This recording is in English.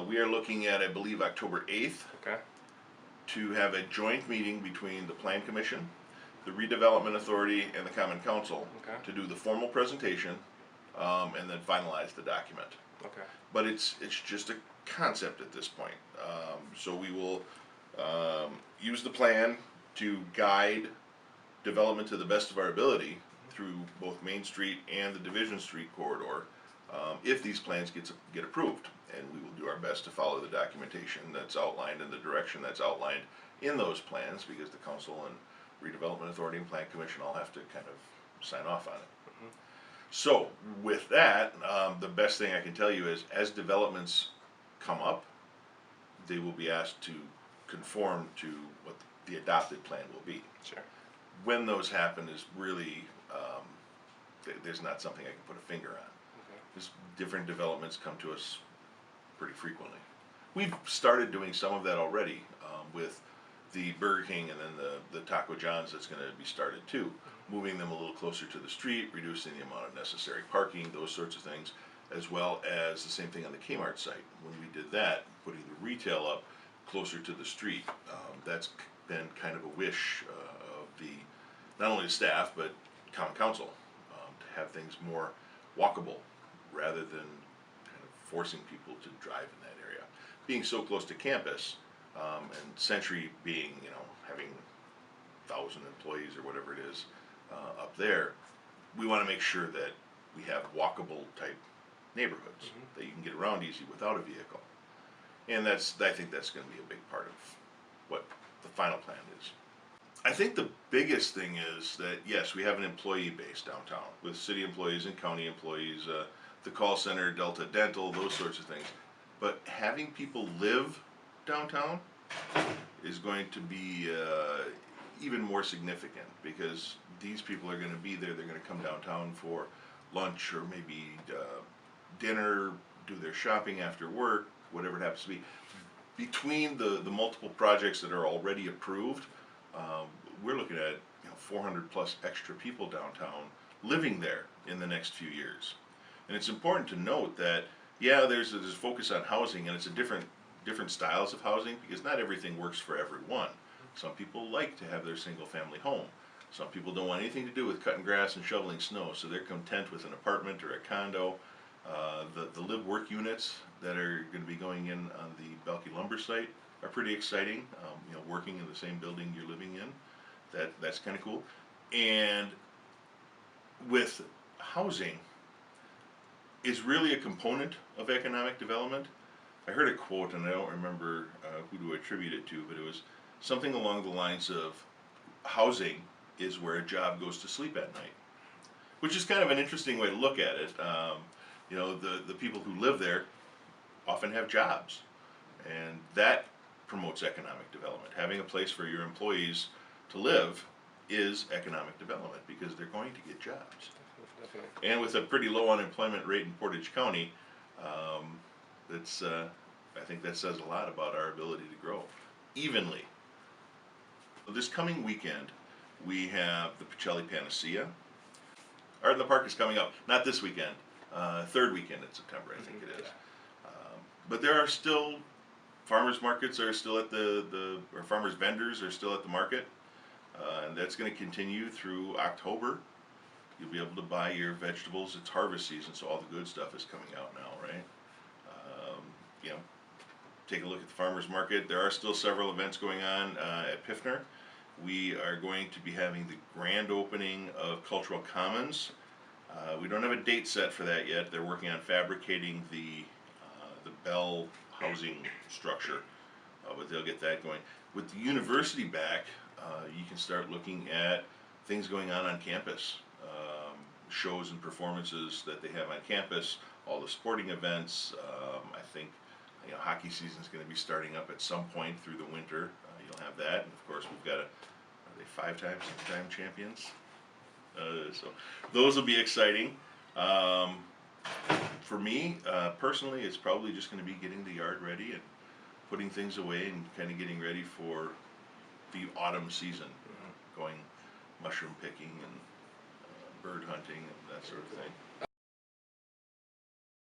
We are looking at, I believe, October 8th Okay. to have a joint meeting between the Plan Commission, the Redevelopment Authority, and the Common Council Okay. to do the formal presentation, and then finalize the document. Okay. But it's just a concept at this point. So we will use the plan to guide development to the best of our ability through both Main Street and the Division Street corridor, if these plans get approved. And we will do our best to follow the documentation that's outlined and the direction that's outlined in those plans, because the council and Redevelopment Authority and Plan Commission all have to kind of sign off on it. So with that, the best thing I can tell you is, as developments come up, they will be asked to conform to what the adopted plan will be. Sure. When those happen is really, there's not something I can put a finger on. Okay. Because different developments come to us pretty frequently. We've started doing some of that already, with the Burger King and then the Taco John's that's gonna be started too. Moving them a little closer to the street, reducing the amount of necessary parking, those sorts of things, as well as the same thing on the Kmart site. When we did that, putting the retail up closer to the street, that's been kind of a wish of the, not only the staff, but Common Council, to have things more walkable rather than kind of forcing people to drive in that area. Being so close to campus, and Century being, having 1,000 employees or whatever it is up there, we want to make sure that we have walkable type neighborhoods that you can get around easy without a vehicle. And I think that's going to be a big part of what the final plan is. I think the biggest thing is that, yes, we have an employee base downtown with city employees and county employees, the call center, Delta Dental, those sorts of things. But having people live downtown is going to be even more significant, because these people are going to be there. They're going to come downtown for lunch or maybe dinner, do their shopping after work, whatever it happens to be. Between the multiple projects that are already approved, we're looking at 400 plus extra people downtown living there in the next few years. And it's important to note that, yeah, there's a focus on housing, and it's a different styles of housing, because not everything works for everyone. Some people like to have their single family home. Some people don't want anything to do with cutting grass and shoveling snow, so they're content with an apartment or a condo. The live-work units that are going to be going in on the Belkey Lumber site are pretty exciting. Working in the same building you're living in, that's kind of cool. And with housing, is really a component of economic development. I heard a quote, and I don't remember who to attribute it to, but it was something along the lines of, housing is where a job goes to sleep at night, which is kind of an interesting way to look at it. The people who live there often have jobs, and that promotes economic development. Having a place for your employees to live is economic development, because they're going to get jobs. Definitely. And with a pretty low unemployment rate in Portage County, I think that says a lot about our ability to grow evenly. This coming weekend, we have the Pacelli Panacea. Art in the Park is coming up, not this weekend, third weekend in September, I think it is. But there are still farmers markets are still at or farmers vendors are still at the market, and that's going to continue through October. You'll be able to buy your vegetables. It's harvest season, so all the good stuff is coming out now, right? Take a look at the farmers market. There are still several events going on at Piffner. We are going to be having the grand opening of Cultural Commons. We don't have a date set for that yet. They're working on fabricating the Bell housing structure, but they'll get that going. With the university back, you can start looking at things going on campus, shows and performances that they have on campus, all the sporting events. I think hockey season is going to be starting up at some point through the winter. You'll have that, and of course we've got are they 5-time, 6-time champions? So those will be exciting. For me, personally, it's probably just going to be getting the yard ready and putting things away and kind of getting ready for the autumn season, going mushroom picking and bird hunting and that sort of thing.